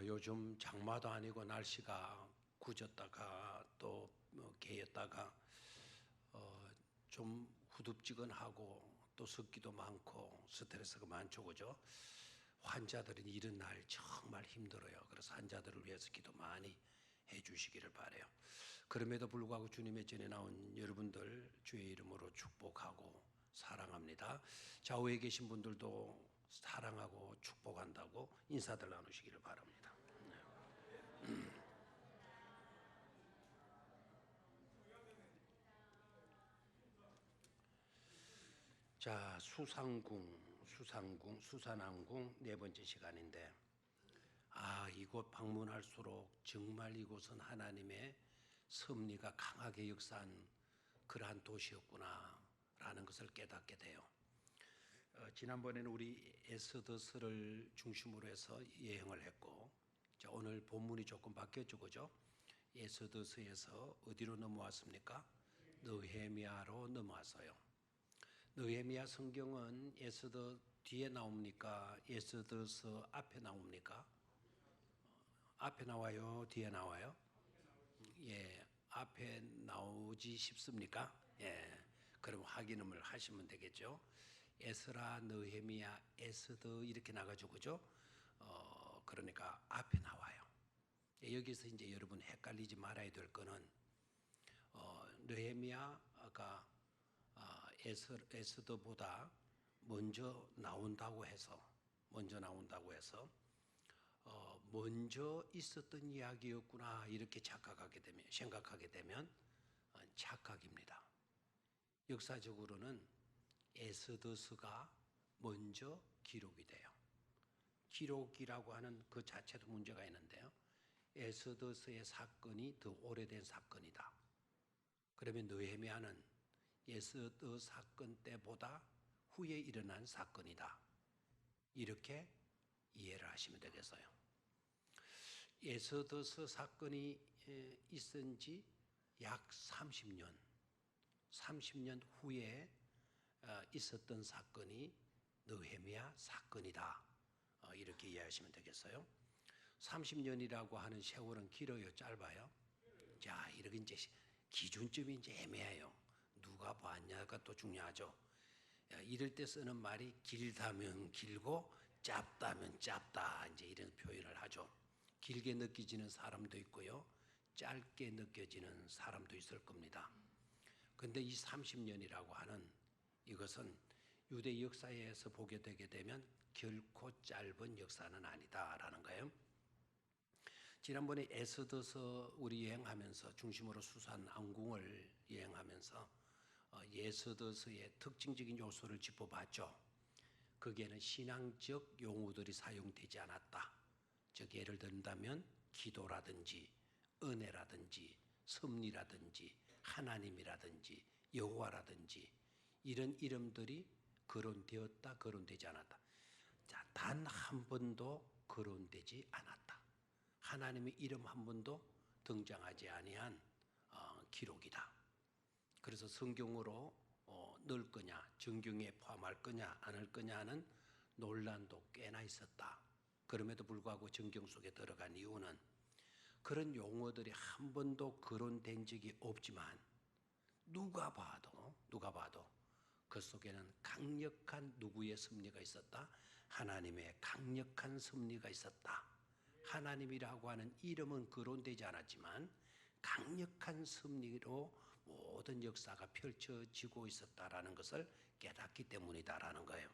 요즘 장마도 아니고 날씨가 굳었다가 또 개었다가 좀 후덥지근하고 또 습기도 많고 스트레스가 많죠, 그죠? 환자들은 이런 날 정말 힘들어요. 그래서 환자들을 위해서 기도 많이 해주시기를 바라요. 그럼에도 불구하고 주님의 전에 나온 여러분들 주의 이름으로 축복하고 사랑합니다. 좌우에 계신 분들도 사랑하고 축복한다고 인사들 나누시기를 바랍니다. 자, 수산항궁 네 번째 시간인데, 이곳 방문할수록 정말 이곳은 하나님의 섭리가 강하게 역사한 그러한 도시였구나라는 것을 깨닫게 돼요. 지난번에는 우리 에스더스를 중심으로 해서 여행을 했고, 자, 오늘 본문이 조금 바뀌었죠, 그죠? 에스더스에서 어디로 넘어왔습니까? 느헤미야로 넘어왔어요. 느헤미야 성경은 에스더 뒤에 나옵니까? 에스더서 앞에 나옵니까? 앞에 나와요? 뒤에 나와요? 예, 앞에 나오지 싶습니까? 예, 그럼 확인을 하시면 되겠죠. 에스라, 느헤미야, 에스더 이렇게 나가지고 그죠? 그러니까 앞에 나와요. 예, 여기서 이제 여러분 헷갈리지 말아야 될 거는 느헤미야가 에스더보다 먼저 나온다고 해서 먼저 있었던 이야기였구나 이렇게 생각하게 되면 착각입니다. 역사적으로는 에스더서가 먼저 기록이 돼요. 기록이라고 하는 그 자체도 문제가 있는데요. 에스더서의 사건이 더 오래된 사건이다. 그러면 느헤미야는 에스더 사건 때보다 후에 일어난 사건이다. 이렇게 이해를 하시면 되겠어요. 에스더서 사건이 있은 지 약 30년 후에 있었던 사건이 느헤미야 사건이다. 이렇게 이해하시면 되겠어요. 30년이라고 하는 세월은 길어요, 짧아요? 자, 이렇게 이제 기준점이 이제 애매해요. 누가 봤냐가 또 중요하죠. 이럴 때 쓰는 말이 길다면 길고 짧다면 짧다 이제 이런 표현을 하죠. 길게 느껴지는 사람도 있고요, 짧게 느껴지는 사람도 있을 겁니다. 그런데 이 30년이라고 하는 이것은 유대 역사에서 보게 되게 되면 결코 짧은 역사는 아니다라는 거예요. 지난번에 에스더서 우리 여행하면서 중심으로 수산왕궁을 여행하면서 에스더서의 특징적인 요소를 짚어봤죠. 거기에는 신앙적 용어들이 사용되지 않았다. 즉 예를 든다면 기도라든지 은혜라든지 섭리라든지 하나님이라든지 여호와라든지 이런 이름들이 거론되었다, 거론되지 않았다. 자, 단 한 번도 거론되지 않았다. 하나님의 이름 한 번도 등장하지 아니한 기록이다. 그래서 성경으로 넣을 거냐, 정경에 포함할 거냐, 안 할 거냐 하는 논란도 꽤나 있었다. 그럼에도 불구하고 정경 속에 들어간 이유는 그런 용어들이 한 번도 거론된 적이 없지만 누가 봐도 그 속에는 강력한 누구의 섭리가 있었다? 하나님의 강력한 섭리가 있었다. 하나님이라고 하는 이름은 거론되지 않았지만 강력한 섭리로 모든 역사가 펼쳐지고 있었다라는 것을 깨닫기 때문이다라는 거예요.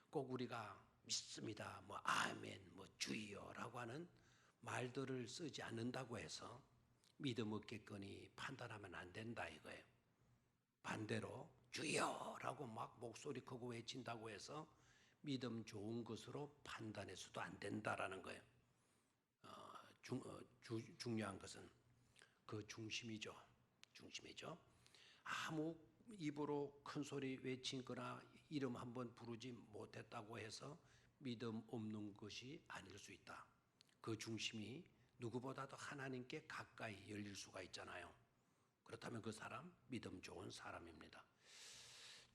꼭 우리가 믿습니다, 아멘, 주여라고 하는 말들을 쓰지 않는다고 해서 믿음 없겠거니 판단하면 안 된다 이거예요. 반대로 주여라고 막 목소리 크고 외친다고 해서 믿음 좋은 것으로 판단해서도 안 된다라는 거예요. 중요한 것은 그 중심이죠. 아무 입으로 큰 소리 외친거나 이름 한번 부르지 못했다고 해서 믿음 없는 것이 아닐 수 있다. 그 중심이 누구보다도 하나님께 가까이 열릴 수가 있잖아요. 그렇다면 그 사람 믿음 좋은 사람입니다.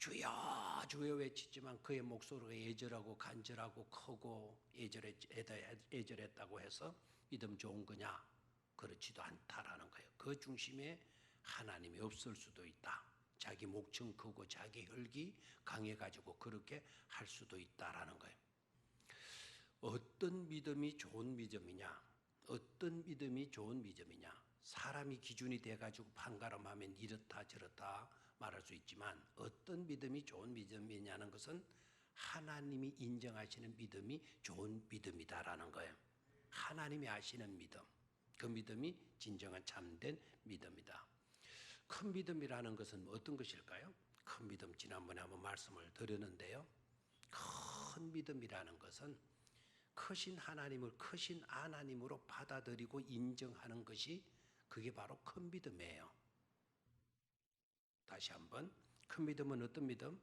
주여 주여 외치지만 그의 목소리가 애절하고 간절하고 크고 애절했다고 해서 믿음 좋은 거냐? 그렇지도 않다라는 거예요. 그 중심에 하나님이 없을 수도 있다. 자기 목청 크고 자기 혈기 강해가지고 그렇게 할 수도 있다라는 거예요. 어떤 믿음이 좋은 믿음이냐? 어떤 믿음이 좋은 믿음이냐? 사람이 기준이 돼가지고 판가름하면 이렇다 저렇다 말할 수 있지만 어떤 믿음이 좋은 믿음이냐는 것은 하나님이 인정하시는 믿음이 좋은 믿음이다라는 거예요. 하나님이 아시는 믿음, 그 믿음이 진정한 참된 믿음이다. 큰 믿음이라는 것은 어떤 것일까요? 큰 믿음 지난번에 한번 말씀을 드렸는데요. 큰 믿음이라는 것은 크신 하나님을 크신 하나님으로 받아들이고 인정하는 것이 그게 바로 큰 믿음이에요. 다시 한번, 큰 믿음은 어떤 믿음?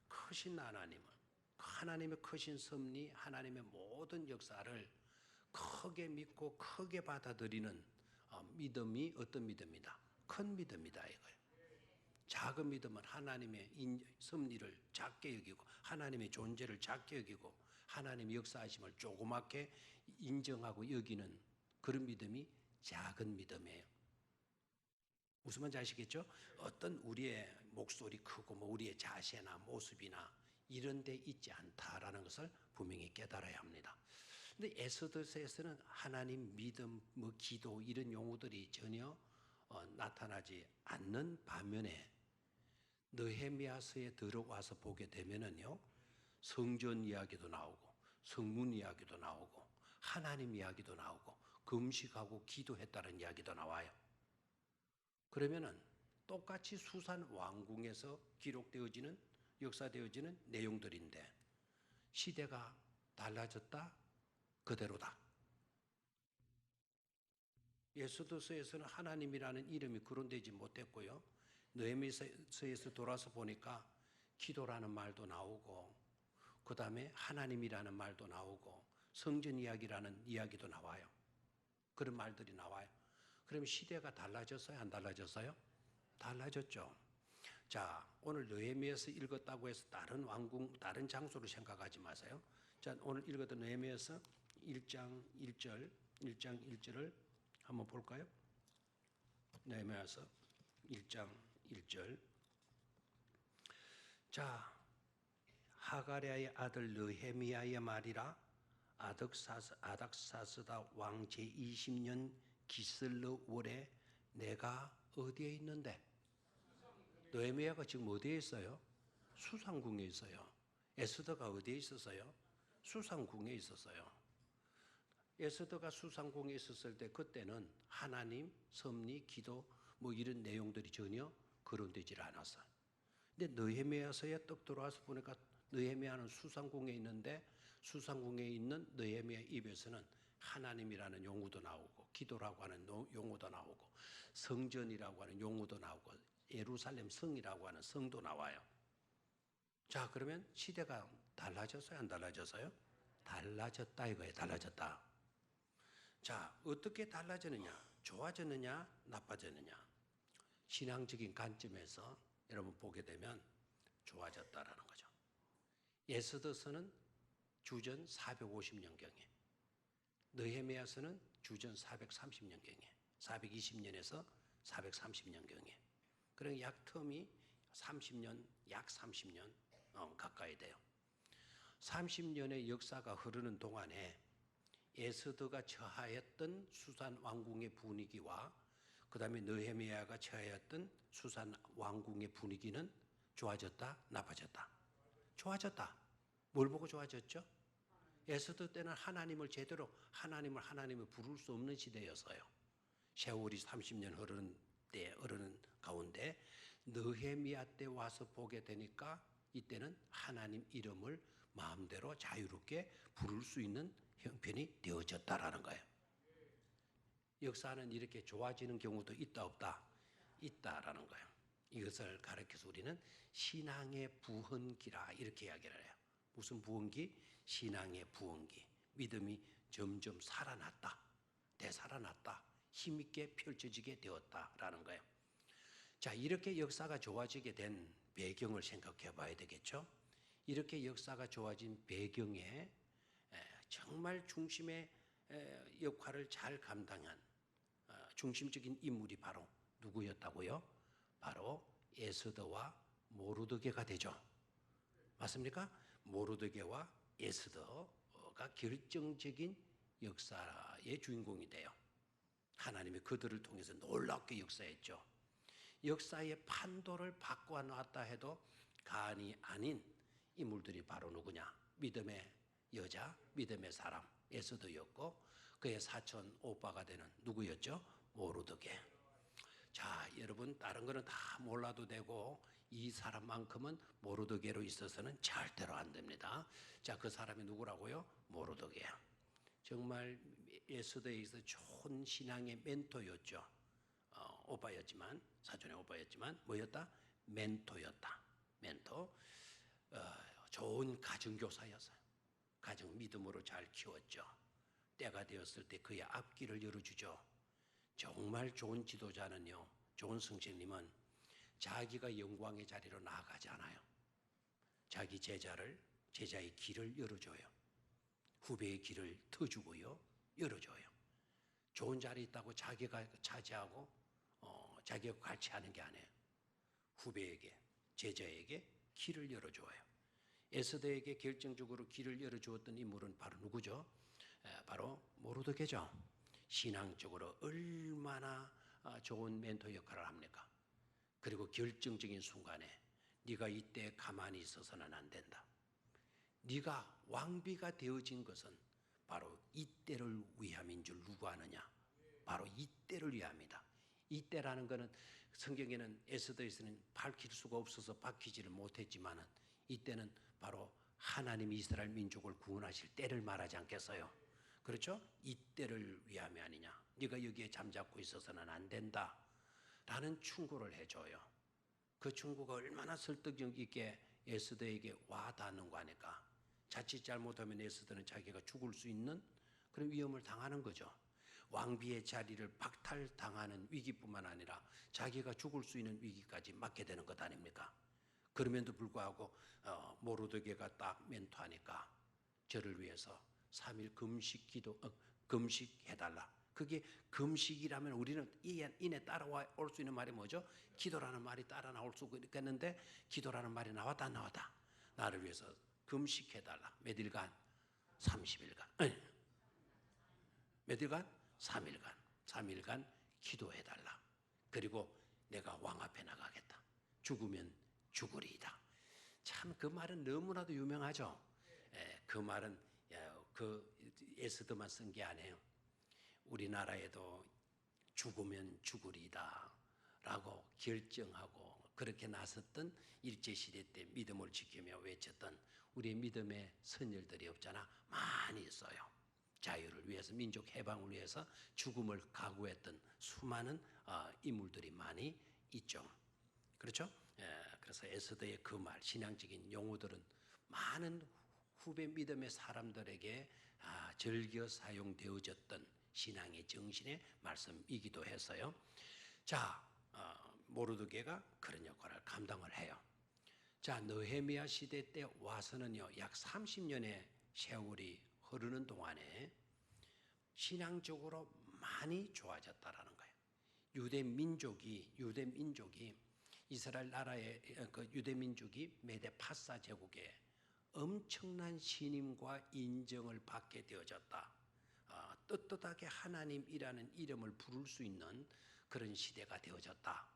크신 하나님을, 하나님의 크신 섭리, 하나님의 모든 역사를 크게 믿고 크게 받아들이는 믿음이 어떤 믿음이다? 큰 믿음이다 이거예요. 작은 믿음은 하나님의 섭리를 작게 여기고 하나님의 존재를 작게 여기고 하나님의 역사하심을 조그맣게 인정하고 여기는 그런 믿음이 작은 믿음이에요. 무슨 말인지 아시겠죠? 어떤 우리의 목소리 크고 우리의 자세나 모습이나 이런 데 있지 않다라는 것을 분명히 깨달아야 합니다. 근데 에스더서에서는 하나님 믿음, 기도 이런 용어들이 전혀 나타나지 않는 반면에 느헤미야서에 들어와서 보게 되면은요, 성전 이야기도 나오고 성문 이야기도 나오고 하나님 이야기도 나오고 금식하고 기도했다는 이야기도 나와요. 그러면은 똑같이 수산 왕궁에서 기록되어지는 역사되어지는 내용들인데 시대가 달라졌다? 그대로다. 에스더서에서는 하나님이라는 이름이 거론되지 못했고요. 느헤미야서에서 돌아서 보니까 기도라는 말도 나오고 그 다음에 하나님이라는 말도 나오고 성전 이야기라는 이야기도 나와요. 그런 말들이 나와요. 그럼 시대가 달라졌어요? 안 달라졌어요? 달라졌죠. 자, 오늘 느헤미야서 읽었다고 해서 다른 왕궁, 다른 장소로 생각하지 마세요. 자, 오늘 읽었던 느헤미야서 1장 1절을 한번 볼까요? 느헤미야서 1장 1절. 자, 하가랴의 아들 느헤미야의 말이라. 아닥사스다 왕 제20년 기슬르 월에 내가 어디에 있는데? 느헤미야가 지금 어디에 있어요? 수상궁에 있어요. 에스더가 어디에 있었어요? 수상궁에 있었어요. 에스더가 수상궁에 있었을 때 그때는 하나님, 섭리, 기도 이런 내용들이 전혀 거론되질 않았어요. 근데 느헤미야서에 떡 들어와서 보니까 느헤미야는 수상궁에 있는데 수상궁에 있는 느헤미야 입에서는 하나님이라는 용어도 나오고 기도라고 하는 용어도 나오고 성전이라고 하는 용어도 나오고 예루살렘 성이라고 하는 성도 나와요. 자, 그러면 시대가 달라졌어요? 안 달라졌어요? 달라졌다 이거예요. 달라졌다. 자, 어떻게 달라졌느냐? 좋아졌느냐? 나빠졌느냐? 신앙적인 관점에서 여러분 보게 되면 좋아졌다라는 거죠. 에스더서는 주전 450년경에, 느헤미야서는 주전 430년경에, 420년에서 430년경에. 그럼 약 텀이 30년, 약 30년 가까이 돼요. 30년의 역사가 흐르는 동안에 에스더가 처하였던 수산 왕궁의 분위기와 그 다음에 느헤미야가 처하였던 수산 왕궁의 분위기는 좋아졌다? 나빠졌다? 좋아졌다. 뭘 보고 좋아졌죠? 에스더 때는 하나님을 제대로 하나님을 부를 수 없는 시대였어요. 세월이 30년 흐르는 가운데 느헤미야 때 와서 보게 되니까 이때는 하나님 이름을 마음대로 자유롭게 부를 수 있는 형편이 되어졌다라는 거예요. 역사는 이렇게 좋아지는 경우도 있다 없다? 있다라는 거예요. 이것을 가르쳐서 우리는 신앙의 부흥기라 이렇게 이야기를 해요. 무슨 부흥기? 신앙의 부흥기. 믿음이 점점 살아났다. 되살아났다. 힘있게 펼쳐지게 되었다라는 거예요. 자, 이렇게 역사가 좋아지게 된 배경을 생각해 봐야 되겠죠. 이렇게 역사가 좋아진 배경에 정말 중심의 역할을 잘 감당한 중심적인 인물이 바로 누구였다고요? 바로 에스더와 모르드게가 되죠. 맞습니까? 모르드게와 에스더가 결정적인 역사의 주인공이 돼요. 하나님이 그들을 통해서 놀랍게 역사했죠. 역사의 판도를 바꿔놨다 해도 간이 아닌 인물들이 바로 누구냐? 믿음의 여자, 믿음의 사람 에스더였고 그의 사촌 오빠가 되는 누구였죠? 모르드게. 자, 여러분 다른 거는 다 몰라도 되고 이 사람만큼은 모르드게로 있어서는 절대로 안 됩니다. 자, 그 사람이 누구라고요? 모르드게야. 정말 에스더에 있어 좋은 신앙의 멘토였죠. 오빠였지만 사촌의 오빠였지만 뭐였다? 멘토였다. 멘토. 좋은 가정교사였어요. 가정 믿음으로 잘 키웠죠. 때가 되었을 때 그의 앞길을 열어주죠. 정말 좋은 지도자는요, 좋은 성령님은 자기가 영광의 자리로 나아가지 않아요. 자기 제자의 길을 열어줘요. 후배의 길을 터주고요, 열어줘요. 좋은 자리에 있다고 자기가 차지하고 자기가 갈취하는 게 아니에요. 후배에게, 제자에게 길을 열어줘요. 에스더에게 결정적으로 길을 열어주었던 인물은 바로 누구죠? 바로 모르드게죠. 신앙적으로 얼마나 좋은 멘토 역할을 합니까? 그리고 결정적인 순간에 네가 이때 가만히 있어서는 안 된다. 네가 왕비가 되어진 것은 바로 이때를 위함인 줄 누가 아느냐? 바로 이때를 위함이다. 이때라는 것은 성경에는 에스더에서는 밝힐 수가 없어서 밝히지를 못했지만은 이때는 바로 하나님이 이스라엘 민족을 구원하실 때를 말하지 않겠어요? 그렇죠? 이때를 위함이 아니냐. 네가 여기에 잠자코 있어서는 안 된다. 라는 충고를 해줘요. 그 충고가 얼마나 설득력 있게 에스더에게 와닿는 거 아닐까. 자칫 잘못하면 에스더는 자기가 죽을 수 있는 그런 위험을 당하는 거죠. 왕비의 자리를 박탈당하는 위기뿐만 아니라 자기가 죽을 수 있는 위기까지 맞게 되는 것 아닙니까? 그럼에도 불구하고 모르드게가 딱 멘토하니까 저를 위해서 3일 금식해달라. 그게 금식이라면 우리는 이내 따라와 올 수 있는 말이 뭐죠? 기도라는 말이 따라 나올 수 있겠는데 기도라는 말이 나왔다 안 나왔다. 나를 위해서 금식해달라. 몇 일간? 30일간. 몇 일간? 3일간. 3일간 기도해달라. 그리고 내가 왕 앞에 나가겠다. 죽으면 죽으리이다. 참 그 말은 너무나도 유명하죠. 그 말은 그 에스더만 쓴 게 아니에요. 우리나라에도 죽으면 죽으리이다 라고 결정하고 그렇게 나섰던 일제시대 때 믿음을 지키며 외쳤던 우리의 믿음의 선열들이 없잖아. 많이 있어요. 자유를 위해서, 민족 해방을 위해서 죽음을 각오했던 수많은 인물들이 많이 있죠. 그렇죠? 그래서 에스더의 그 말, 신앙적인 용어들은 많은 후배 믿음의 사람들에게 즐겨 사용되어졌던 신앙의 정신의 말씀이기도 했어요. 자, 모르드게가 그런 역할을 감당을 해요. 자, 느헤미야 시대 때 와서는요, 약 30년의 세월이 흐르는 동안에 신앙적으로 많이 좋아졌다라는 거예요. 유대 민족이 이스라엘 나라의 그 유대 민족이 메데 파사 제국에 엄청난 신임과 인정을 받게 되어졌다. 떳떳하게 하나님이라는 이름을 부를 수 있는 그런 시대가 되어졌다.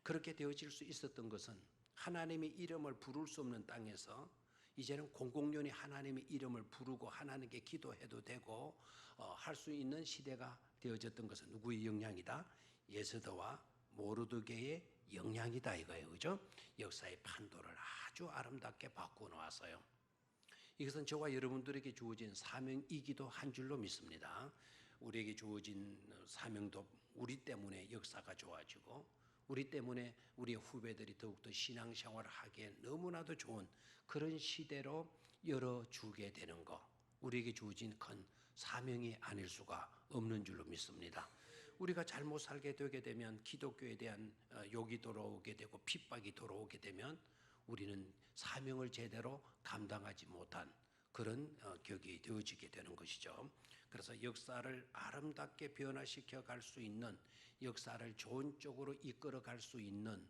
그렇게 되어질 수 있었던 것은 하나님의 이름을 부를 수 없는 땅에서 이제는 공공연히 하나님의 이름을 부르고 하나님께 기도해도 되고 할 수 있는 시대가 되어졌던 것은 누구의 영향이다? 에스더와 모르드게의 영향이다 이거예요. 그죠? 역사의 판도를 아주 아름답게 바꾸어 놓았어요. 이것은 저와 여러분들에게 주어진 사명이기도 한 줄로 믿습니다. 우리에게 주어진 사명도 우리 때문에 역사가 좋아지고 우리 때문에 우리의 후배들이 더욱더 신앙생활을 하기에 너무나도 좋은 그런 시대로 열어주게 되는 것, 우리에게 주어진 큰 사명이 아닐 수가 없는 줄로 믿습니다. 우리가 잘못 살게 되게 되면 기독교에 대한 욕이 돌아오게 되고 핍박이 돌아오게 되면 우리는 사명을 제대로 감당하지 못한 그런 격이 되어지게 되는 것이죠. 그래서 역사를 아름답게 변화시켜 갈 수 있는, 역사를 좋은 쪽으로 이끌어 갈 수 있는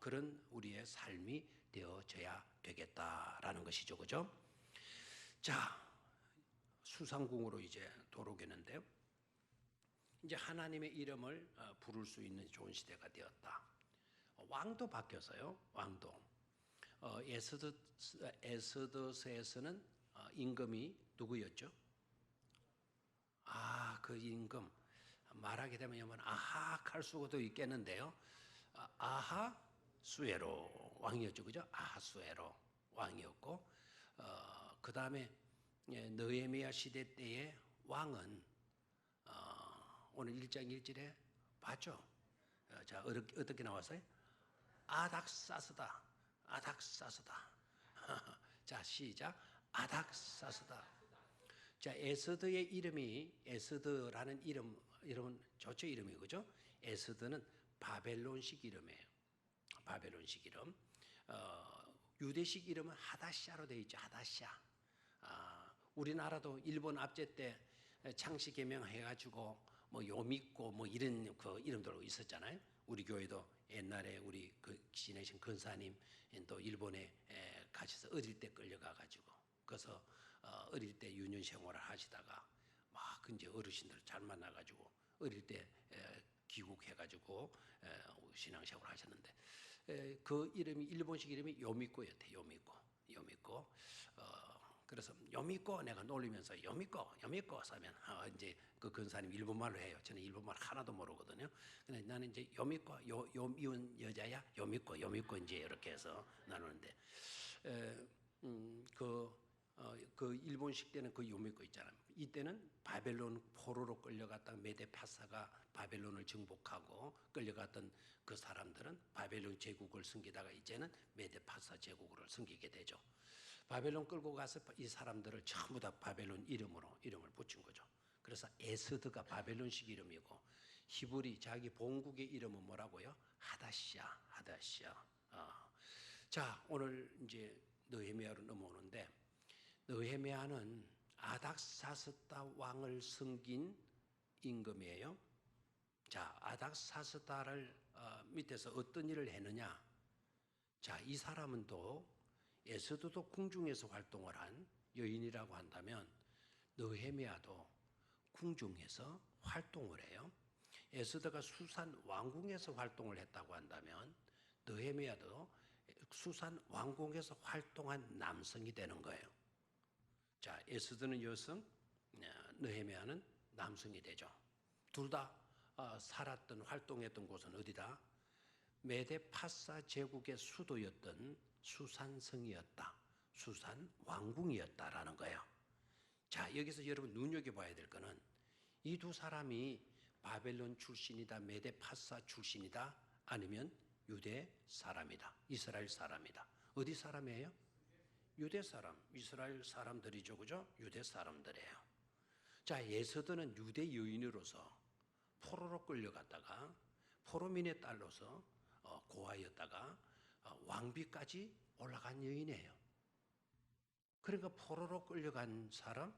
그런 우리의 삶이 되어져야 되겠다라는 것이죠. 그죠? 자, 수상궁으로 이제 돌아오겠는데요. 이제 하나님의 이름을 부를 수 있는 좋은 시대가 되었다. 왕도 바뀌었어요. 왕도. 에스더서에서는 임금이 누구였죠? 그 임금 말하게 되면 여러분 아하 할 수도 있겠는데요. 아하수에로 왕이었죠, 그죠? 아하수에로 왕이었고, 그 다음에 느헤미야 시대 때의 왕은 오늘 1장 1절에 봤죠? 자, 어떻게 나왔어요? 아닥사스다. 아닥사스다. 자, 시작. 아닥사스다. 자, 에스더의 이름이, 에스더라는 이름은 좋죠, 이름이, 그죠? 에스더는 바벨론식 이름이에요. 바벨론식 이름. 유대식 이름은 하다샤로 되어 있죠. 하다샤. 우리나라도 일본 압제 때 창씨 개명해가지고 뭐 요미코 뭐 이런 그 이름들로 있었잖아요. 우리 교회도 옛날에 우리 그 지내신 근사님 또 일본에 가셔서 어릴 때 끌려가가지고 그래서 어릴 때 유년 생활을 하시다가 막 이제 어르신들 잘 만나가지고 어릴 때 귀국해가지고 신앙생활을 하셨는데 그 이름이 일본식 이름이 요미코였대. 요미코. 그래서 요미코 내가 놀리면서 요미코 하면 이제 그 근사님 일본말로 해요. 저는 일본말 하나도 모르거든요. 근데 나는 이제 요미코 미운 여자야 요미코 이제 이렇게 해서 나누는데 그 일본식 때는 그 요미코 있잖아요. 이때는 바벨론 포로로 끌려갔다가 메데파사가 바벨론을 정복하고 끌려갔던 그 사람들은 바벨론 제국을 섬기다가 이제는 메데파사 제국을 섬기게 되죠. 바벨론 끌고 가서 이 사람들을 전부 다 바벨론 이름을 붙인 거죠. 그래서 에스더가 바벨론식 이름이고 히브리 자기 본국의 이름은 뭐라고요? 하다시아. 자, 오늘 이제 느헤미야로 넘어오는데 느헤미야는 아닥사스다 왕을 섬긴 임금이에요. 자, 아닥사스다를 밑에서 어떤 일을 했느냐? 자, 이 사람은 또 에스더도 궁중에서 활동을 한 여인이라고 한다면 느헤미야도 궁중에서 활동을 해요. 에스더가 수산 왕궁에서 활동을 했다고 한다면 느헤미야도 수산 왕궁에서 활동한 남성이 되는 거예요. 자, 에스더는 여성, 느헤미야는 남성이 되죠. 둘 다 살았던 활동했던 곳은 어디다? 메데파사 제국의 수도였던 수산성이었다. 수산 왕궁이었다라는 거예요. 자, 여기서 여러분 눈여겨봐야 될 거는 이 두 사람이 바벨론 출신이다, 메데파사 출신이다, 아니면 유대 사람이다, 이스라엘 사람이다. 어디 사람이에요? 유대 사람, 이스라엘 사람들이죠, 그죠? 유대 사람들이에요. 자, 에스더는 유대 여인으로서 포로로 끌려갔다가 포로민의 딸로서 고아였다가 왕비까지 올라간 여인이에요. 그러니까 포로로 끌려간 사람,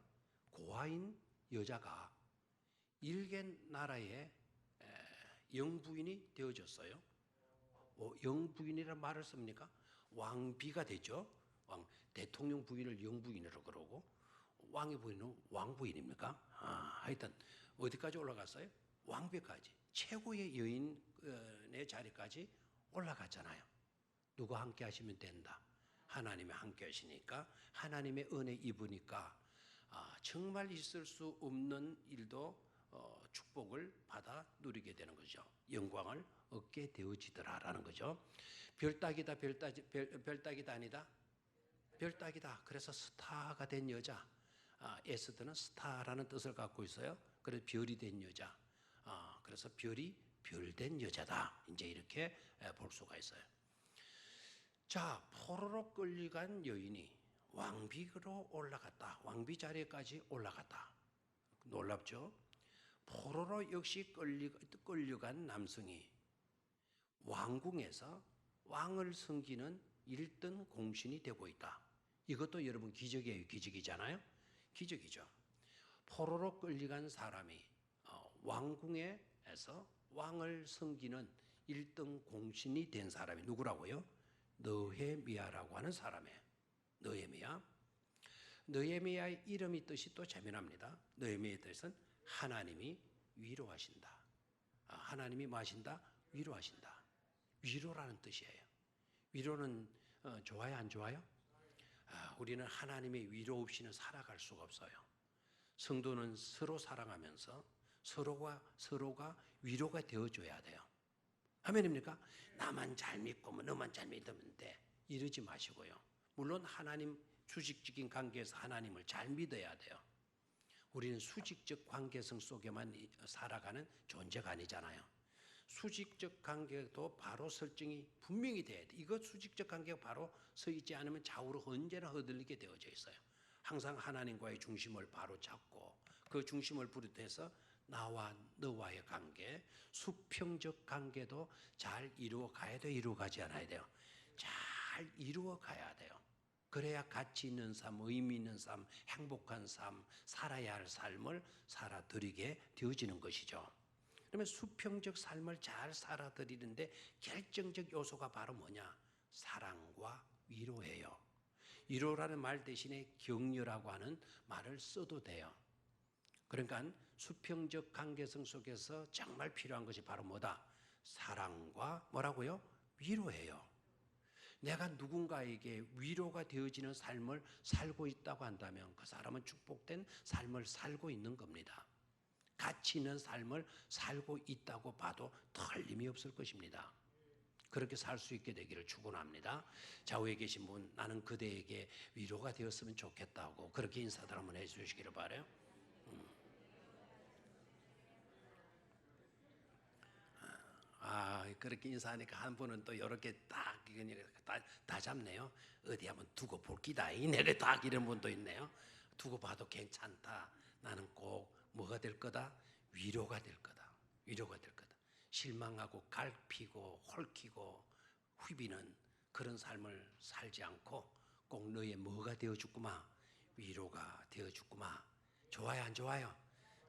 고아인 여자가 일개 나라의 영부인이 되어졌어요. 영부인이라는 말을 씁니까? 왕비가 되죠. 대통령 부인을 영부인으로 그러고 왕의 부인은 왕부인입니까? 하여튼 어디까지 올라갔어요? 왕비까지, 최고의 여인의 자리까지 올라갔잖아요. 누가 함께 하시면 된다. 하나님이 함께 하시니까 하나님의 은혜 입으니까 정말 있을 수 없는 일도 축복을 받아 누리게 되는 거죠. 영광을 얻게 되어지더라라는 거죠. 별따기다 아니다. 별따기다. 그래서 스타가 된 여자. 에스더는 스타라는 뜻을 갖고 있어요. 그래서 별이 된 여자. 그래서 별이 별된 여자다. 이제 이렇게 볼 수가 있어요. 자, 포로로 끌려간 여인이 왕비로 올라갔다. 왕비 자리까지 올라갔다. 놀랍죠? 포로로 역시 끌려간 남성이 왕궁에서 왕을 섬기는 1등 공신이 되고 있다. 이것도 여러분 기적이에요. 기적이잖아요. 기적이죠. 포로로 끌려간 사람이 왕궁에서 왕을 섬기는 1등 공신이 된 사람이 누구라고요? 느헤미야라고 하는 사람이에요. 느헤미야. 느헤미야의 이름이 뜻이 또 재미납니다. 느헤미야의 뜻은 하나님이 위로하신다. 하나님이 뭐 하신다? 위로하신다. 위로라는 뜻이에요. 위로는 좋아요, 안 좋아요? 우리는 하나님의 위로 없이는 살아갈 수가 없어요. 성도는 서로 사랑하면서 서로가 위로가 되어줘야 돼요. 아멘입니까? 나만 잘 믿고 너만 잘 믿으면 돼. 이러지 마시고요. 물론 하나님 수직적인 관계에서 하나님을 잘 믿어야 돼요. 우리는 수직적 관계성 속에만 살아가는 존재가 아니잖아요. 수직적 관계도 바로 설정이 분명히 돼야 돼. 이거 수직적 관계가 바로 서 있지 않으면 좌우로 언제나 흔들리게 되어져 있어요. 항상 하나님과의 중심을 바로 잡고 그 중심을 비롯해서 나와 너와의 관계, 수평적 관계도 잘 이루어 가야 돼요. 이루어 가지 않아야 돼요. 잘 이루어 가야 돼요. 그래야 가치 있는 삶, 의미 있는 삶, 행복한 삶, 살아야 할 삶을 살아드리게 되어지는 것이죠. 그러면 수평적 삶을 잘 살아드리는데 결정적 요소가 바로 뭐냐? 사랑과 위로예요. 위로라는 말 대신에 격려라고 하는 말을 써도 돼요. 그러니까 수평적 관계성 속에서 정말 필요한 것이 바로 뭐다? 사랑과 뭐라고요? 위로예요. 내가 누군가에게 위로가 되어지는 삶을 살고 있다고 한다면 그 사람은 축복된 삶을 살고 있는 겁니다. 가치 있는 삶을 살고 있다고 봐도 틀림이 없을 것입니다. 그렇게 살 수 있게 되기를 축원합니다. 좌우에 계신 분, 나는 그대에게 위로가 되었으면 좋겠다고 그렇게 인사들 한번 해주시기를 바라요. 그렇게 인사하니까 한 분은 또 이렇게 다 잡네요. 어디 한번 두고 볼기다. 내가 딱 이런 분도 있네요. 두고 봐도 괜찮다. 나는 꼭 뭐가 될 거다? 위로가 될 거다. 위로가 될 거다. 실망하고 갈피고 홀키고 휘비는 그런 삶을 살지 않고 꼭 너의 뭐가 되어주구마? 위로가 되어주구마. 좋아요, 안 좋아요?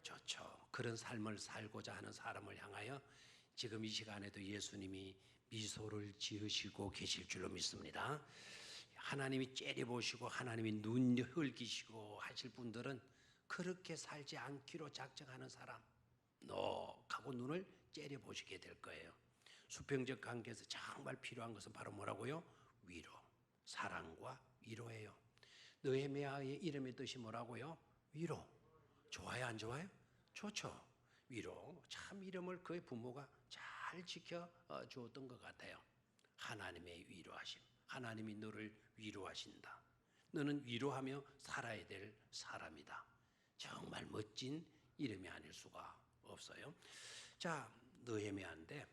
좋죠. 그런 삶을 살고자 하는 사람을 향하여 지금 이 시간에도 예수님이 미소를 지으시고 계실 줄로 믿습니다. 하나님이 째려보시고 하나님이 눈 흘기시고 하실 분들은 그렇게 살지 않기로 작정하는 사람 하고 눈을 째려보시게 될 거예요. 수평적 관계에서 정말 필요한 것은 바로 뭐라고요? 위로, 사랑과 위로예요. 느헤미야의 이름의 뜻이 뭐라고요? 위로. 좋아요, 안 좋아요? 좋죠. 위로. 참 이름을 그의 부모가 잘 지켜 주었던 것 같아요. 하나님의 위로하심. 하나님이 너를 위로하신다. 너는 위로하며 살아야 될 사람이다. 정말 멋진 이름이 아닐 수가 없어요. 자, 느헤미야인데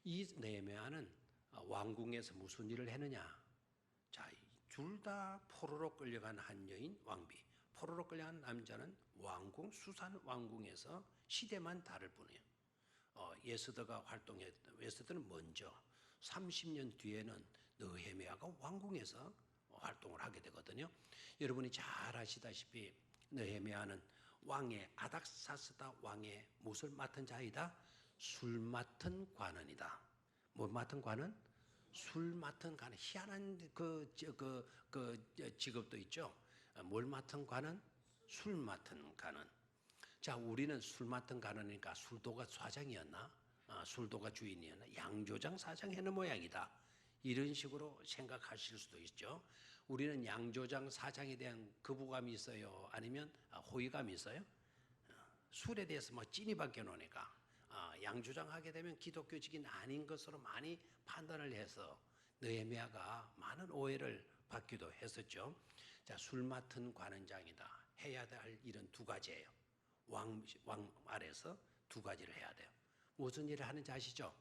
이 느헤미야는 왕궁에서 무슨 일을 했느냐? 자, 둘 다 포로로 끌려간 한 여인 왕비. 포로로 끌려간 남자는 왕궁 수산 왕궁에서 시대만 다를 뿐이에요. 예스더가 활동했던 예스더는 먼저 30년 뒤에는 느헤미야가 왕궁에서 활동을 하게 되거든요. 여러분이 잘 아시다시피 느헤미야는 왕의 아닥사스다 왕의 무엇을 맡은 자이다? 술 맡은 관원이다. 뭐 맡은 관원? 술 맡은 관원. 희한한 직업도 있죠. 뭘 맡은 관원? 술 맡은 관원. 자, 우리는 술 맡은 관원이니까 술도가 사장이었나? 술도가 주인이었나? 양조장 사장 하는 모양이다. 이런 식으로 생각하실 수도 있죠. 우리는 양조장 사장에 대한 거부감이 있어요? 아니면 호의감이 있어요? 술에 대해서 뭐 찐이밖에 노니까 양조장 하게 되면 기독교직인 아닌 것으로 많이 판단을 해서 느헤미야가 많은 오해를 받기도 했었죠. 자, 술 맡은 관원장이다. 해야 될 일은 두 가지예요. 왕 아래서 두 가지를 해야 돼요. 무슨 일을 하는지 아시죠?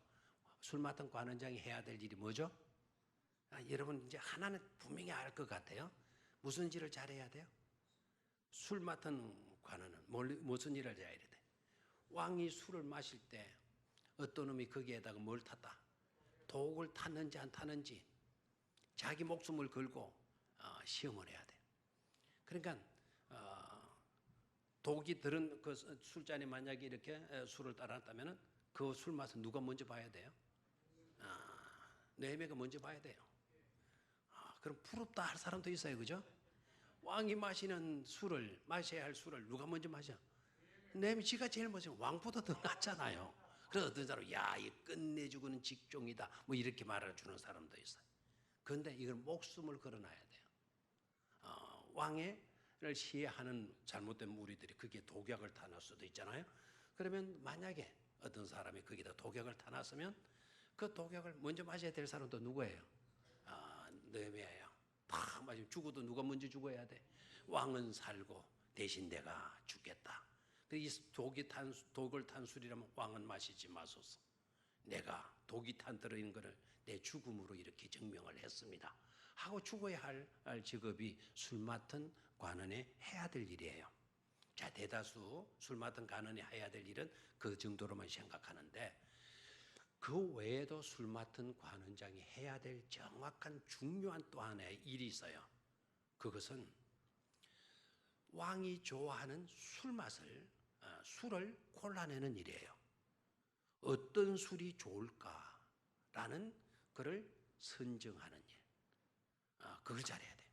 술 맡은 관원장이 해야 될 일이 뭐죠? 여러분 이제 하나는 분명히 알 것 같아요. 무슨 일을 잘해야 돼요? 술 맡은 관원은 무슨 일을 잘해야 돼? 왕이 술을 마실 때 어떤 놈이 거기에다가 뭘 탔다? 독을 탔는지 안 탔는지 자기 목숨을 걸고 시험을 해야 돼. 그러니까 독이 들은 그 술잔에 만약에 이렇게 술을 따랐다면 그 술 맛은 누가 먼저 봐야 돼요? 느헤미야가 먼저 봐야 돼요. 그럼 부럽다 할 사람도 있어요, 그죠? 왕이 마시는 술을, 마셔야 할 술을 누가 먼저 마셔? 느헤미야 지가 제일 먼저, 왕보다 더 낫잖아요. 그래서 어떤 사람은 이 끝내주고는 직종이다 뭐 이렇게 말해주는 사람도 있어요. 그런데 이건 목숨을 걸어놔야 돼요. 왕을 시해하는 잘못된 무리들이 거기에 독약을 타놓을 수도 있잖아요. 그러면 만약에 어떤 사람이 거기다 독약을 타놨으면 그 독약을 먼저 마셔야 될 사람도 누구예요? 느헤미야예요. 다 마시면 죽어도 누가 먼저 죽어야 돼? 왕은 살고 대신 내가 죽겠다. 이 독을 탄 술이라면 왕은 마시지 마소서. 내가 독이 탄 들어있는 것을 내 죽음으로 이렇게 증명을 했습니다. 하고 죽어야 할 직업이 술 맡은 관원에 해야 될 일이에요. 자, 대다수 술 맡은 관원이 해야 될 일은 그 정도로만 생각하는데 그 외에도 술 맡은 관원장이 해야 될 정확한 중요한 또 하나의 일이 있어요. 그것은 왕이 좋아하는 술을 골라내는 일이에요. 어떤 술이 좋을까라는 그를 선정하는 일. 그걸 잘해야 돼요.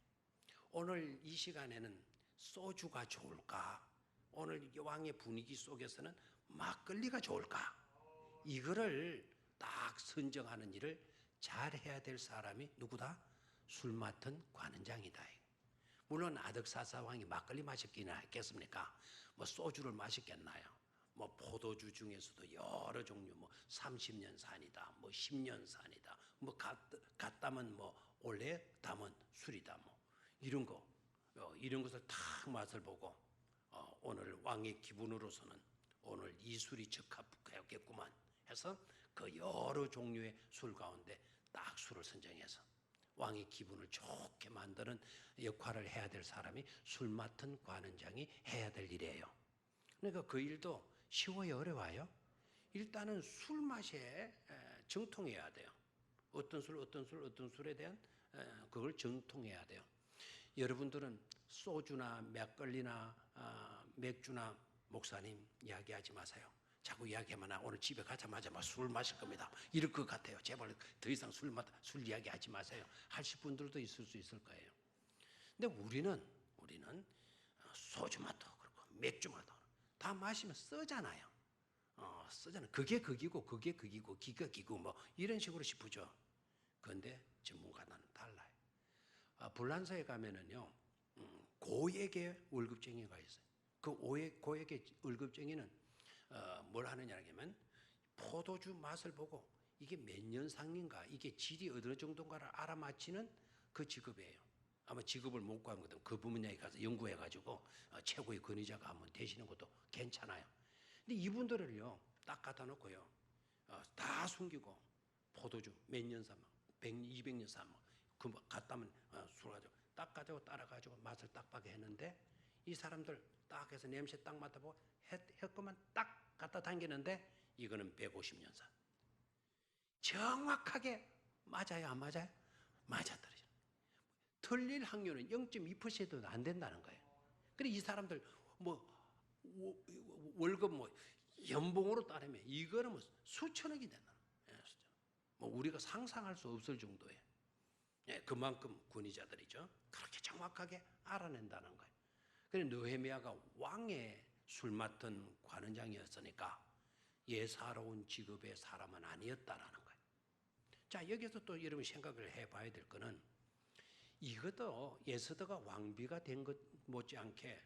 오늘 이 시간에는 소주가 좋을까? 오늘 왕의 분위기 속에서는 막걸리가 좋을까? 이거를 딱 선정하는 일을 잘해야 될 사람이 누구다? 술 맡은 관원장이다. 물론 아득사스다 왕이 막걸리 마셨기는 했겠습니까? 뭐 소주를 마셨겠나요? 뭐 포도주 중에서도 여러 종류, 뭐 30년 산이다, 뭐 10년 산이다, 뭐 갓 담은 뭐 올해 담은 술이다, 뭐 이런 거, 이런 것을 다 맛을 보고 오늘 왕의 기분으로서는 오늘 이 술이 적합하겠구만 해서 그 여러 종류의 술 가운데 딱 술을 선정해서 왕의 기분을 좋게 만드는 역할을 해야 될 사람이 술 맡은 관원장이 해야 될 일이에요. 그러니까 그 일도 쉬워요, 어려워요? 일단은 술 맛에 정통해야 돼요. 어떤 술에 대한 그걸 정통해야 돼요. 여러분들은 소주나 막걸리나 맥주나 목사님 이야기하지 마세요. 자꾸 이야기하면 오늘 집에 가자마자 막 술 마실 겁니다. 이럴 것 같아요. 제발 더 이상 술 이야기하지 마세요. 하실 분들도 있을 수 있을 거예요. 근데 우리는 소주 맛도 그렇고 맥주 맛도 다 마시면 쓰잖아요. 쓰잖아요. 그게 극이고 기가 기고 뭐 이런 식으로 싶으죠. 그런데 전문가는 달라요. 불란서에 가면은요, 고액의 월급쟁이가 있어요. 그 고액의 월급쟁이는 뭘 하느냐 하면 포도주 맛을 보고 이게 몇 년 상인가, 이게 질이 어느 정도인가를 알아맞히는 그 직업이에요. 아마 직업을 못 구한 거든 그 분야에 가서 연구해가지고 최고의 권위자가 한번 되시는 것도 괜찮아요. 근데 이분들을요, 딱 갖다 놓고요, 다 숨기고 포도주 몇 년 산, 100, 200년 산, 그 갖다면 술 가지고 딱 가지고 따라가지고 맛을 딱 봐게 했는데 이 사람들 딱 해서 냄새 딱 맡아보고 했구만 딱 갖다 당기는데 이거는 150년 산. 정확하게 맞아요, 안 맞아요? 맞아떨어져요. 틀릴 확률은 0.2%도 안 된다는 거예요. 그래 이 사람들 뭐 월급 뭐 연봉으로 따르면 이거는 뭐 수천억이 된다. 뭐 우리가 상상할 수 없을 정도의 그만큼 권위자들이죠. 그렇게 정확하게 알아낸다는 거예요. 그래 느헤미야가 왕의 술 맡은 관원장이었으니까 예사로운 직업의 사람은 아니었다라는 거예요. 자, 여기서 또 여러분 생각을 해봐야 될 거는 이것도 예스더가 왕비가 된 것 못지않게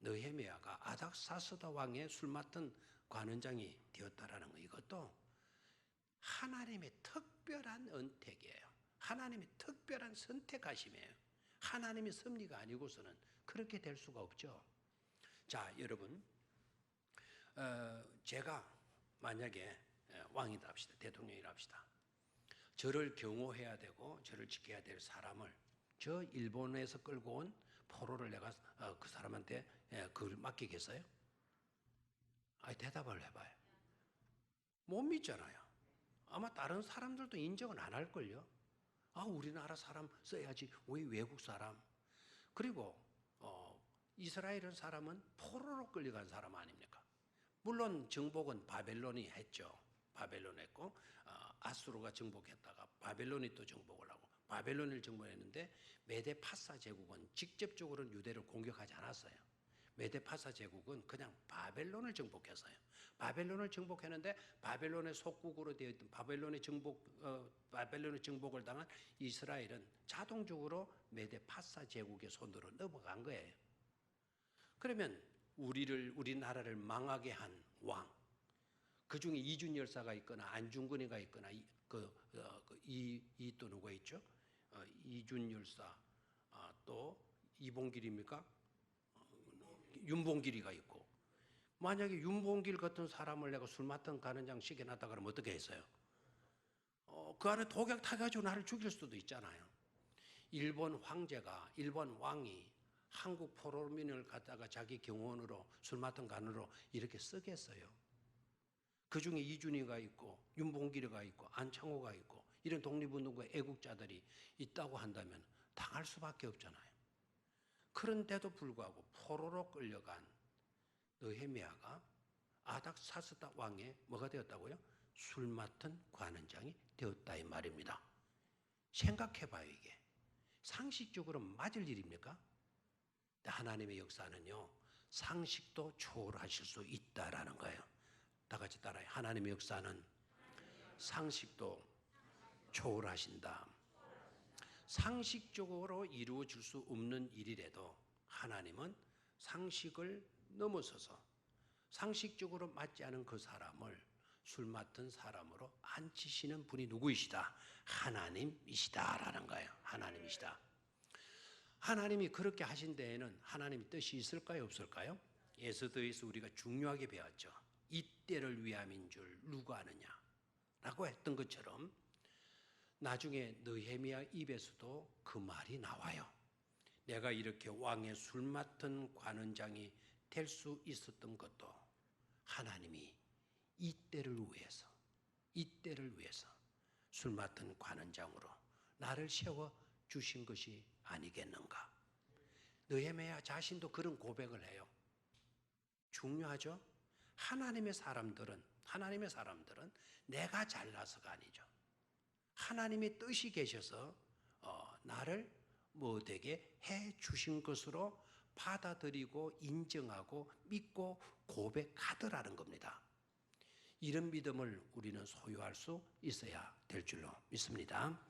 느헤미야가 아닥사스다 왕의 술 맡은 관원장이 되었다라는 거, 이것도 하나님의 특별한 은택이에요. 하나님의 특별한 선택하심이에요. 하나님의 섭리가 아니고서는 그렇게 될 수가 없죠. 자, 여러분, 제가 만약에 왕이다 합시다, 대통령이라 합시다. 저를 경호해야 되고 저를 지켜야 될 사람을 저 일본에서 끌고 온 포로를 내가 그 사람한테 그걸 맡기겠어요? 아니, 대답을 해봐요. 못 믿잖아요. 아마 다른 사람들도 인정은 안 할걸요. 아, 우리나라 사람 써야지 왜 외국 사람. 그리고 이스라엘 사람은 포로로 끌려간 사람 아닙니까? 물론 정복은 바벨론이 했죠. 바벨론 했고 아수르가 정복했다가 바벨론이 또 정복을 하고 바벨론을 정복했는데 메데파사 제국은 직접적으로는 유대를 공격하지 않았어요. 메데파사 제국은 그냥 바벨론을 정복했어요. 바벨론을 정복했는데 바벨론의 속국으로 되어 있던 바벨론의 정복을 당한 이스라엘은 자동적으로 메데파사 제국의 손으로 넘어간 거예요. 그러면 우리나라를 망하게 한 왕, 그 중에 이준 열사가 있거나 안중근이가 있거나 또 누가 있죠? 이준 열사, 또 이봉길입니까? 윤봉길이가 있고, 만약에 윤봉길 같은 사람을 내가 술 맡은 간은장 시켜놨다 그러면 어떻게 했어요? 그 안에 독약 타가지고 나를 죽일 수도 있잖아요. 일본 왕이 한국 포로민을 갖다가 자기 경호원으로 술 맡은 간으로 이렇게 쓰겠어요. 그 중에 이준희가 있고 윤봉길이가 있고 안창호가 있고 이런 독립운동가 애국자들이 있다고 한다면 당할 수밖에 없잖아요. 그런데도 불구하고 포로로 끌려간 느헤미야가 아닥사스다 왕의 뭐가 되었다고요? 술 맡은 관원장이 되었다 이 말입니다. 생각해봐요. 이게 상식적으로 맞을 일입니까? 하나님의 역사는요, 상식도 초월하실 수 있다라는 거예요. 다 같이 따라해요. 하나님의 역사는 상식도 초월하신다. 상식적으로 이루어질 수 없는 일이라도 하나님은 상식을 넘어서서 상식적으로 맞지 않은 그 사람을 술 맡은 사람으로 앉히시는 분이 누구이시다? 하나님이시다라는 거예요. 하나님이시다. 하나님이 그렇게 하신 데에는 하나님의 뜻이 있을까요? 없을까요? 에스더에서 우리가 중요하게 배웠죠. 이때를 위함인 줄 누가 아느냐 라고 했던 것처럼 나중에 느헤미야 입에서도 그 말이 나와요. 내가 이렇게 왕의 술 맡은 관원장이 될 수 있었던 것도 하나님이 이때를 위해서 술 맡은 관원장으로 나를 세워 주신 것이 아니겠는가. 느헤미야 자신도 그런 고백을 해요. 중요하죠? 하나님의 사람들은 내가 잘나서가 아니죠. 하나님의 뜻이 계셔서 나를 되게 해 주신 것으로 받아들이고 인정하고 믿고 고백하더라는 겁니다. 이런 믿음을 우리는 소유할 수 있어야 될 줄로 믿습니다.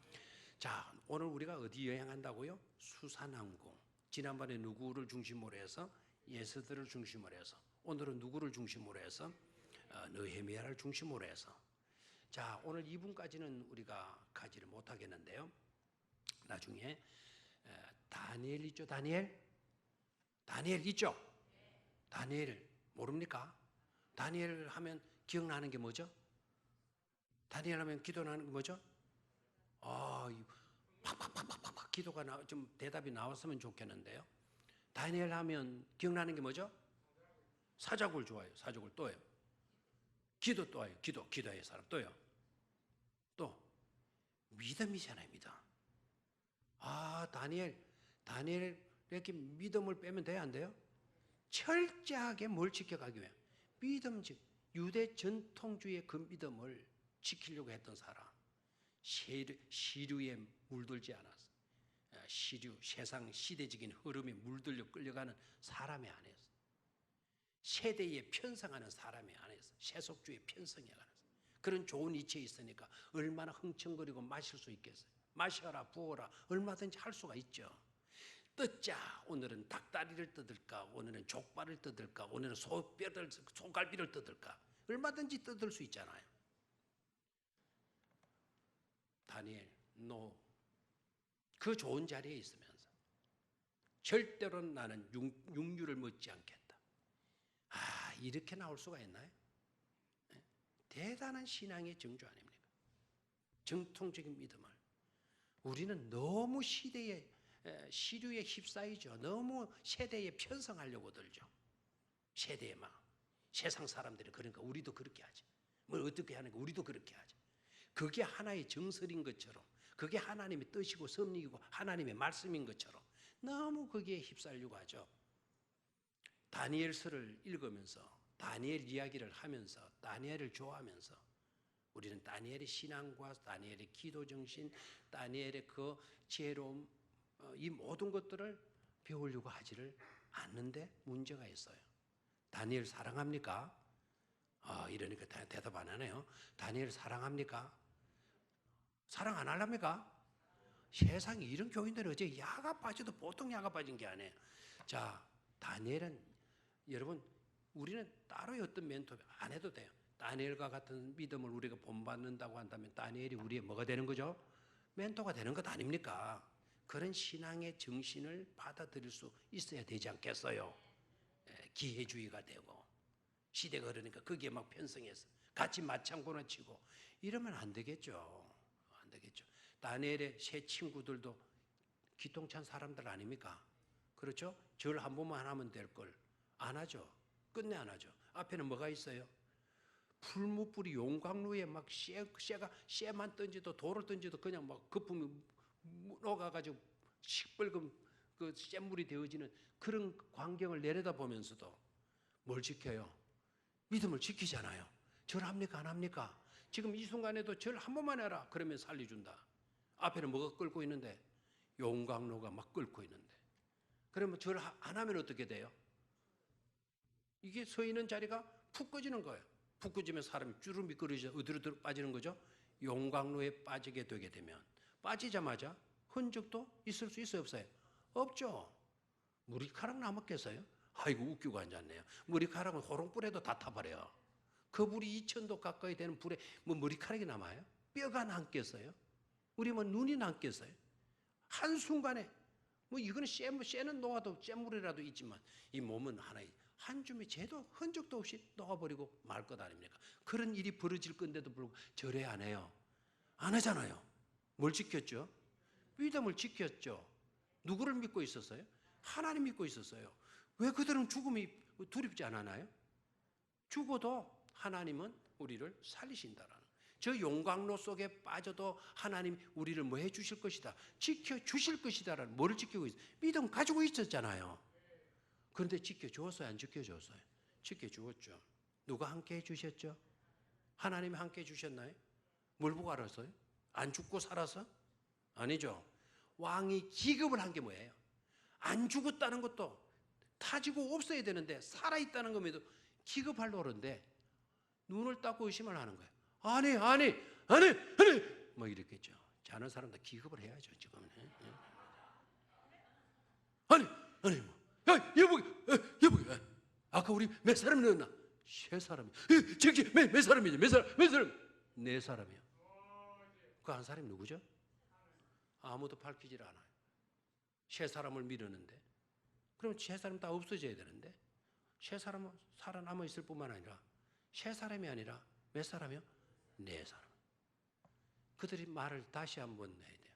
자, 오늘 우리가 어디 여행한다고요? 수산항공. 지난번에 누구를 중심으로 해서? 에스더를 중심으로 해서. 오늘은 누구를 중심으로 해서? 느헤미야를 중심으로 해서. 자, 오늘 2분까지는 우리가 가지를 못하겠는데요. 나중에 다니엘 있죠? 다니엘 있죠? 다니엘 모릅니까? 다니엘 하면 기억나는 게 뭐죠? 다니엘 하면 기도나는 게 뭐죠? 팍팍팍팍팍 기도가 좀 대답이 나왔으면 좋겠는데요. 다니엘 하면 기억나는 게 뭐죠? 사자굴 좋아요. 사자굴 또요. 기도 또요. 기도의 사람 또요. 또 믿음이잖아요. 믿음. 다니엘 이렇게 믿음을 빼면 돼요? 안 돼요? 철저하게 뭘 지켜가기 위해 믿음, 즉 유대 전통주의의 그 믿음을 지키려고 했던 사람. 시류에 물들지 않았어. 세상 시대적인 흐름에 물들려 끌려가는 사람의 안에서, 세대에 편성하는 사람의 안에서, 세속주의 편성에 관해서 그런 좋은 이치에 있으니까 얼마나 흥청거리고 마실 수 있겠어요. 마셔라 부어라 얼마든지 할 수가 있죠. 뜯자, 오늘은 닭다리를 뜯을까, 오늘은 족발을 뜯을까, 오늘은 소갈비를 뜯을까, 얼마든지 뜯을 수 있잖아요. 다니엘, 그 좋은 자리에 있으면서 절대로 나는 육류를 먹지 않겠다. 이렇게 나올 수가 있나요? 대단한 신앙의 정조 아닙니까? 정통적인 믿음을. 우리는 너무 시류에 휩싸이죠. 너무 세대에 편성하려고 들죠. 세대에 막 세상 사람들이 그러니까 우리도 그렇게 하지. 뭘 어떻게 하는가 우리도 그렇게 하지. 그게 하나의 정설인 것처럼, 그게 하나님의 뜻이고 섭리이고 하나님의 말씀인 것처럼 너무 거기에 휩싸려고 하죠. 다니엘서를 읽으면서, 다니엘 이야기를 하면서, 다니엘을 좋아하면서 우리는 다니엘의 신앙과 다니엘의 기도 정신, 다니엘의 그 지혜로움, 이 모든 것들을 배우려고 하지를 않는데 문제가 있어요. 다니엘 사랑합니까? 이러니까 대답 안 하네요. 다니엘 사랑합니까? 사랑 안 하랍니까? 세상에 이런 교인들은 어째 야가 빠져도 보통 야가 빠진 게 아니에요. 자, 다니엘은 여러분, 우리는 따로 어떤 멘토 안 해도 돼요. 다니엘과 같은 믿음을 우리가 본받는다고 한다면 다니엘이 우리의 뭐가 되는 거죠? 멘토가 되는 것 아닙니까? 그런 신앙의 정신을 받아들일 수 있어야 되지 않겠어요? 기회주의가 되고 시대가 흐르니까 거기에 막 편성해서 같이 맞장구나 치고 이러면 안 되겠죠. 안 되겠죠. 다니엘의 새 친구들도 기똥찬 사람들 아닙니까? 그렇죠? 절 한 번만 하면 될 걸 안 하죠. 끝내 안 하죠. 앞에는 뭐가 있어요? 풀무불이 용광로에 막 쇠만 던지도 돌을 던지도 그냥 막 거품이 녹아가지고 시뻘건 그 쇠물이 되어지는 그런 광경을 내려다보면서도 뭘 지켜요? 믿음을 지키잖아요. 절 합니까? 안 합니까? 지금 이 순간에도 절 한 번만 해라. 그러면 살려준다. 앞에는 뭐가 끓고 있는데? 용광로가 막 끓고 있는데. 그러면 절 안 하면 어떻게 돼요? 이게 서 있는 자리가 푹 꺼지는 거예요. 푹 꺼지면 사람이 주름 미끄러져 어디로 빠지는 거죠? 용광로에 빠지게 되게 되면 빠지자마자 흔적도 있을 수 있어요, 없어요? 없죠. 머리카락 남았겠어요? 아이고 웃기고 앉았네요. 머리카락은 호롱불에도 다 타버려요. 그 불이 2000도 가까이 되는 불에 뭐 머리카락이 남아요? 뼈가 남겠어요? 우리 뭐 눈이 남겠어요? 한순간에 뭐 이거는 쇠는 녹아도 쇠물이라도 있지만 이 몸은 하나의 한 줌의 죄도 흔적도 없이 녹아버리고 말 것 아닙니까? 그런 일이 벌어질 건데도 불구하고 절에 안 해요. 안 하잖아요. 뭘 지켰죠? 믿음을 지켰죠. 누구를 믿고 있었어요? 하나님 믿고 있었어요. 왜 그들은 죽음이 두렵지 않았나요? 죽어도 하나님은 우리를 살리신다라는. 저 용광로 속에 빠져도 하나님 우리를 뭐 해주실 것이다. 지켜주실 것이다라는. 뭐를 지키고 있어요? 믿음 가지고 있었잖아요. 그런데 지켜주었어요? 안 지켜주었어요? 지켜주었죠. 누가 함께 해주셨죠? 하나님이 함께 해주셨나요? 뭘 보고 알았어요? 안 죽고 살아서? 아니죠. 왕이 기급을 한 게 뭐예요? 안 죽었다는 것도 타지고 없어야 되는데 살아있다는 것에도 기급할 노릇인데 눈을 닦고 의심을 하는 거예요. 아니 뭐 이랬겠죠. 자는 사람도 기급을 해야죠 지금. 아니 뭐. 야, 여보, 아까 우리 몇 사람 넣었나? 세 사람이. 저기 몇 사람이지? 몇 사람? 네 사람이요. 그 한 사람이 누구죠? 아무도 밝히질 않아요. 세 사람을 밀었는데, 그럼 세 사람 다 없어져야 되는데, 세 사람은 살아남아 있을 뿐만 아니라, 세 사람이 아니라 몇 사람이요? 네 사람. 그들이 말을 다시 한번 해야 돼요.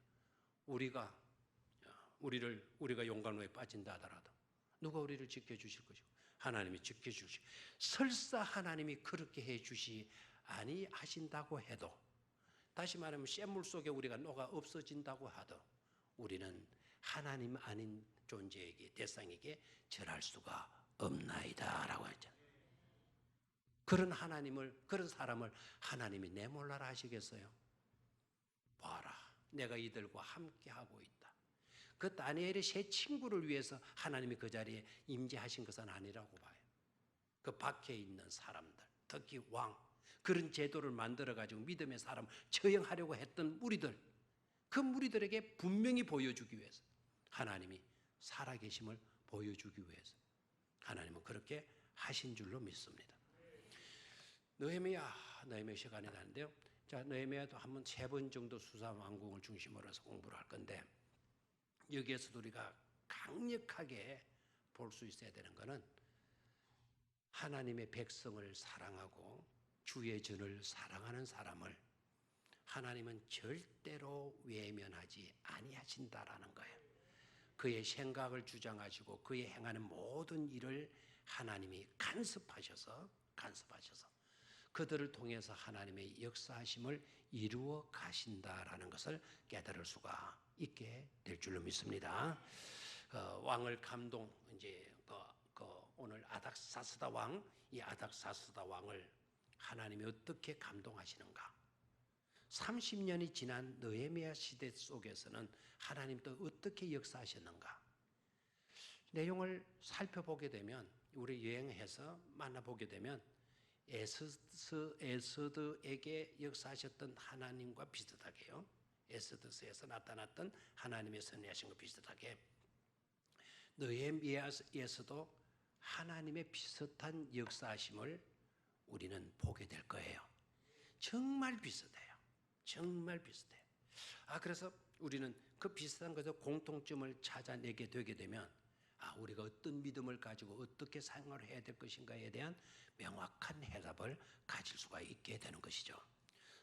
우리가 용광로에 빠진다 하더라도 누가 우리를 지켜주실 것이고 하나님이 지켜주시. 설사 하나님이 그렇게 해주시 아니하신다고 해도, 다시 말하면 쇠물 속에 우리가 녹아 없어진다고 하도 우리는 하나님 아닌 존재에게, 대상에게 절할 수가 없나이다라고 했죠. 그런 사람을 하나님이 내몰라라 하시겠어요? 봐라, 내가 이들과 함께하고 있다. 그 다니엘의 세 친구를 위해서 하나님이 그 자리에 임재하신 것은 아니라고 봐요. 그 밖에 있는 사람들, 특히 왕, 그런 제도를 만들어가지고 믿음의 사람을 처형하려고 했던 무리들, 그 무리들에게 분명히 보여주기 위해서, 하나님이 살아계심을 보여주기 위해서 하나님은 그렇게 하신 줄로 믿습니다. 느헤미야 시간이 나는데요. 자, 느헤미야도 한번 3번 정도 수사왕궁을 중심으로 해서 공부를 할 건데, 여기에서도 우리가 강력하게 볼 수 있어야 되는 것은 하나님의 백성을 사랑하고 주의 전을 사랑하는 사람을 하나님은 절대로 외면하지 아니하신다라는 거예요. 그의 생각을 주장하시고 그의 행하는 모든 일을 하나님이 간섭하셔서 간섭하셔서 그들을 통해서 하나님의 역사하심을 이루어 가신다라는 것을 깨달을 수가 있게 될 줄로 믿습니다. 왕을 감동 이제 오늘 아닥사스다 왕, 이 아닥사스다 왕을 하나님이 어떻게 감동하시는가? 30년이 지난 느헤미야 시대 속에서는 하나님 또 어떻게 역사하셨는가? 내용을 살펴보게 되면 우리 여행해서 만나보게 되면 에스더에게 역사하셨던 하나님과 비슷하게요. 에스더서에서 나타났던 하나님의 선례하신 것 비슷하게 느헤미야에서도 하나님의 비슷한 역사하심을 우리는 보게 될 거예요. 정말 비슷해요. 정말 비슷해요. 그래서 우리는 그 비슷한 것에 공통점을 찾아내게 되게 되면 우리가 어떤 믿음을 가지고 어떻게 생활을 해야 될 것인가에 대한 명확한 해답을 가질 수가 있게 되는 것이죠.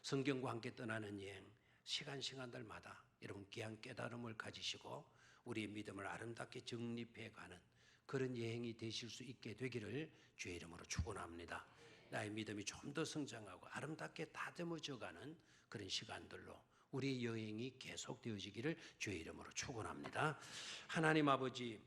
성경과 함께 떠나는 여행, 시간들마다 여러분 귀한 깨달음을 가지시고 우리의 믿음을 아름답게 정립해가는 그런 여행이 되실 수 있게 되기를 주의 이름으로 축원합니다. 나의 믿음이 좀 더 성장하고 아름답게 다듬어져가는 그런 시간들로 우리의 여행이 계속되어지기를 주의 이름으로 축원합니다. 하나님 아버지,